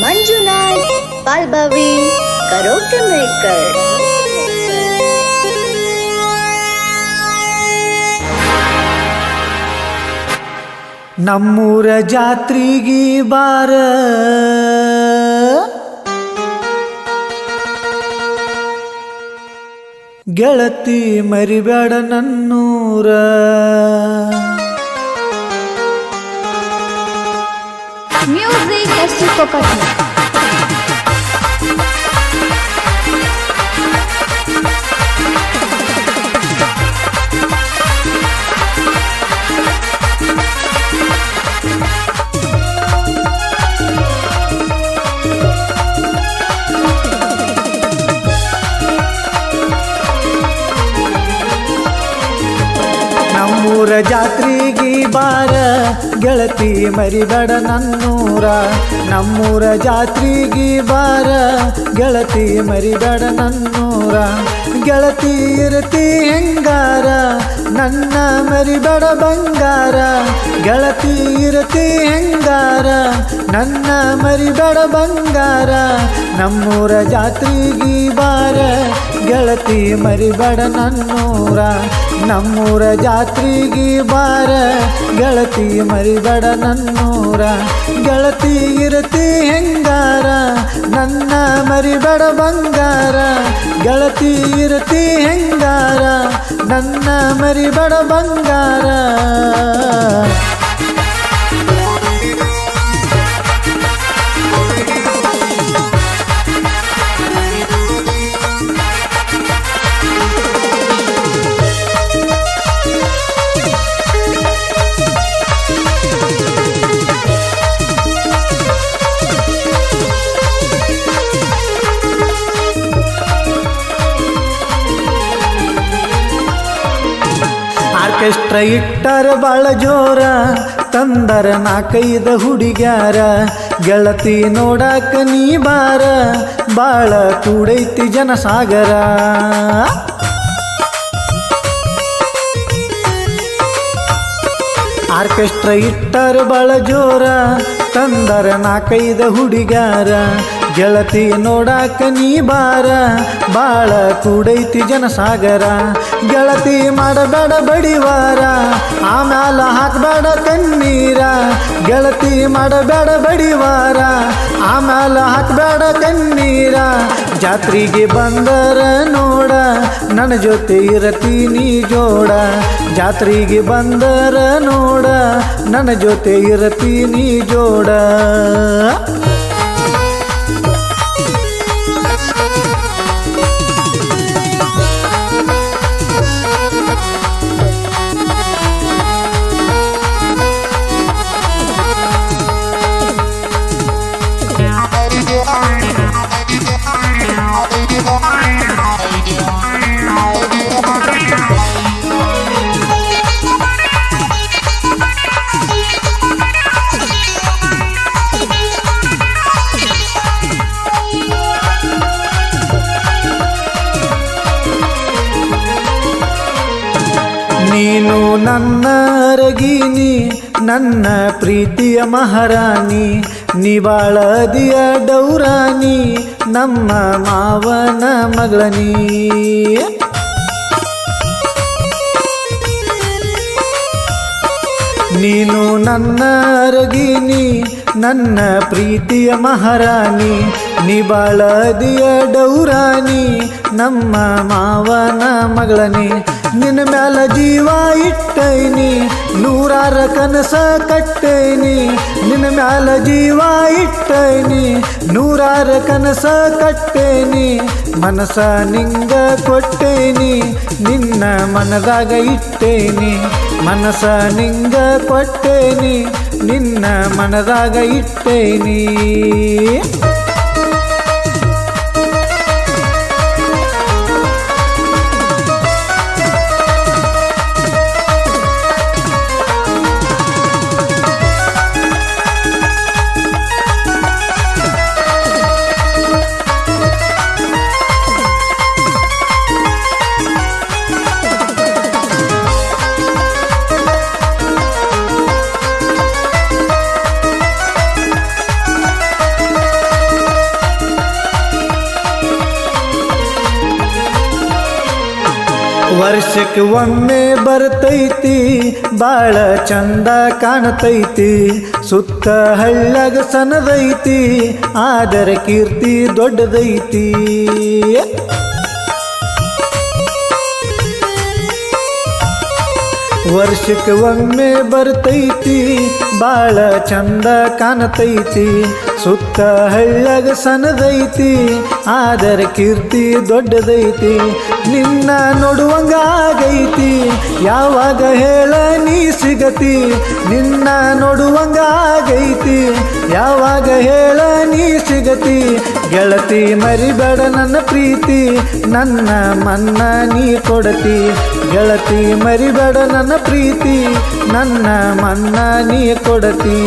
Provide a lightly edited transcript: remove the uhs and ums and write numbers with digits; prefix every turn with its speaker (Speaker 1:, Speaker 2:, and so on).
Speaker 1: Manjunath ಬಾಲ್ಭವಿ karaoke maker.
Speaker 2: ನಮ್ಮೂರ ಜಾತ್ರೆಗೆ ಬಾರ ಗೆಳತಿ ಮರಿಬೇಡ ನನ್ನೂರ.
Speaker 1: ಮ್ಯೂಸಿಕ್ ಎಸ್ಟಿಕೋಪಟ್ನ.
Speaker 2: ನಮ್ಮೂರ ಜಾತ್ರೆಗೆ ಬಾರ ಗೆಳತಿ ಮರಿಬೇಡ ನನ್ನೂರ. ನಮ್ಮೂರ ಜಾತ್ರೆಗೆ ಬಾರ ಗೆಳತಿ ಮರಿಬೇಡ ನನ್ನೂರ. ಗೆಳತಿ ಇರ್ತಿ ಹೆಂಗಾರ ನನ್ನ ಮರಿಬೇಡ ಬಂಗಾರ. ಗೆಳತಿ ಇರ್ತಿ ಹೆಂಗಾರ ನನ್ನ ಮರಿಬೇಡ ಬಂಗಾರ. ನಮ್ಮೂರ ಜಾತ್ರೆಗೆ ಬಾರ ಗೆಳತಿ ಮರಿಬೇಡ ನನ್ನೂರ. ನಮ್ಮೂರ ಜಾತ್ರೆಗೆ ಬಾರ ಗೆಳತಿ ಮರಿಬೇಡ ನನ್ನೂರ. ಗೆಳತಿ ಇರ್ತಿ ಹೆಂಗಾರ ನನ್ನ ಮರಿಬೇಡ ಬಂಗಾರ. ಗೆಳತಿ ಇರ್ತಿ ಹೆಂಗಾರ ನನ್ನ ಮರಿಬೇಡ ಬಂಗಾರ. ಆರ್ಕೆಸ್ಟ್ರಾ ಇಟ್ಟರ ಬಾಳ ಜೋರ ತಂದರ ನಾಕೈದ ಹುಡುಗ್ಯಾರ. ಗೆಳತಿ ನೋಡಾಕ ನೀ ಬಾರ ಬಾಳ ಕೂಡೈತಿ ಜನಸಾಗರ. ಆರ್ಕೆಸ್ಟ್ರಾ ಇಟ್ಟರ ಬಾಳ ಜೋರ ತಂದರ ನಾಕೈದ ಹುಡುಗ್ಯಾರ. ಗೆಳತಿ ನೋಡಾಕ ನೀ ಬಾರ ಬಾಳ ಕೂಡೈತಿ ಜನಸಾಗರ. ಗೆಳತಿ ಮಾಡಬೇಡ ಬಡಿವಾರ ಆಮ್ಯಾಲ ಹಾಕಬೇಡ ಕಣ್ಣೀರ. ಗೆಳತಿ ಮಾಡಬೇಡ ಬಡಿವಾರ ಆಮ್ಯಾಲ ಹಾಕಬೇಡ ಕಣ್ಣೀರ. ಜಾತ್ರೆಗೆ ಬಂದರ ನೋಡ ನನ್ನ ಜೊತೆ ಇರತೀನಿ ಜೋಡ. ಜಾತ್ರೆಗೆ ಬಂದರ ನೋಡ ನನ್ನ ಜೊತೆ ಇರತೀನಿ ಜೋಡ. ನೀನು ನನ್ನ ಅರಗಿನಿ ನನ್ನ ಪ್ರೀತಿಯ ಮಹಾರಾಣಿ. ನಿವಾಳದಿಯ ಡೌರಾಣಿ ನಮ್ಮ ಮಾವನ ಮಗಳನಿ. ನೀನು ನನ್ನ ಅರಗಿನಿ ನನ್ನ ಪ್ರೀತಿಯ ಮಹಾರಾಣಿ. ನಿವಾಳದಿಯ ಡೌರಾಣಿ ನಮ್ಮ ಮಾವನ ಮಗಳನಿ. ನಿನ್ನ ಮ್ಯಾಲ ಜೀವ ಇಟ್ಟೈನಿ ನೂರಾರ ಕನಸ ಕಟ್ಟೈನಿ. ನಿನ್ನ ಮ್ಯಾಲ ಜೀವ ಇಟ್ಟೈನಿ ನೂರಾರ ಕನಸ ಕಟ್ಟೇನಿ. ಮನಸ ನಿಂಗ ಕೊಟ್ಟೇನಿ ನಿನ್ನ ಮನದಾಗ ಇಟ್ಟೇನಿ. ಮನಸ ನಿಂಗ ಕೊಟ್ಟೇನಿ ನಿನ್ನ ಮನದಾಗ ಇಟ್ಟೇನಿ. ವರ್ಷಕ್ಕೆ ಒಮ್ಮೆ ಬರ್ತೈತಿ ಬಾಳ ಚಂದ ಕಾಣತೈತಿ ಸುತ್ತ ಹಳ್ಳಗ ಸನದೈತಿ ಆದರ ಕೀರ್ತಿ ದೊಡ್ಡದೈತಿ ವರ್ಷಕ್ಕೆ ಒಮ್ಮೆ ಬರ್ತೈತಿ ಬಾಳ ಚಂದ ಕಾಣತೈತಿ ಸುತ್ತ ಹಳ್ಳಗ ಸನದೈತಿ ಆದರ ಕೀರ್ತಿ ದೊಡ್ಡದೈತಿ ನಿನ್ನ ನೋಡುವಂಗಾಗೈತಿ ಯಾವಾಗ ಹೇಳ ನೀ ಸಿಗತಿ ನಿನ್ನ ನೋಡುವಂಗಾಗೈತಿ ಯಾವಾಗ ಹೇಳ ನೀ ಸಿಗತಿ ಗೆಳತಿ ಮರಿಬೇಡ ನನ್ನ ಪ್ರೀತಿ ನನ್ನ ಮನ್ನ ನೀ ಕೊಡತಿ ಗೆಳತಿ ಮರಿಬೇಡ ನನ್ನ ಪ್ರೀತಿ ನನ್ನ ಮನ್ನ ನೀ ಕೊಡತಿ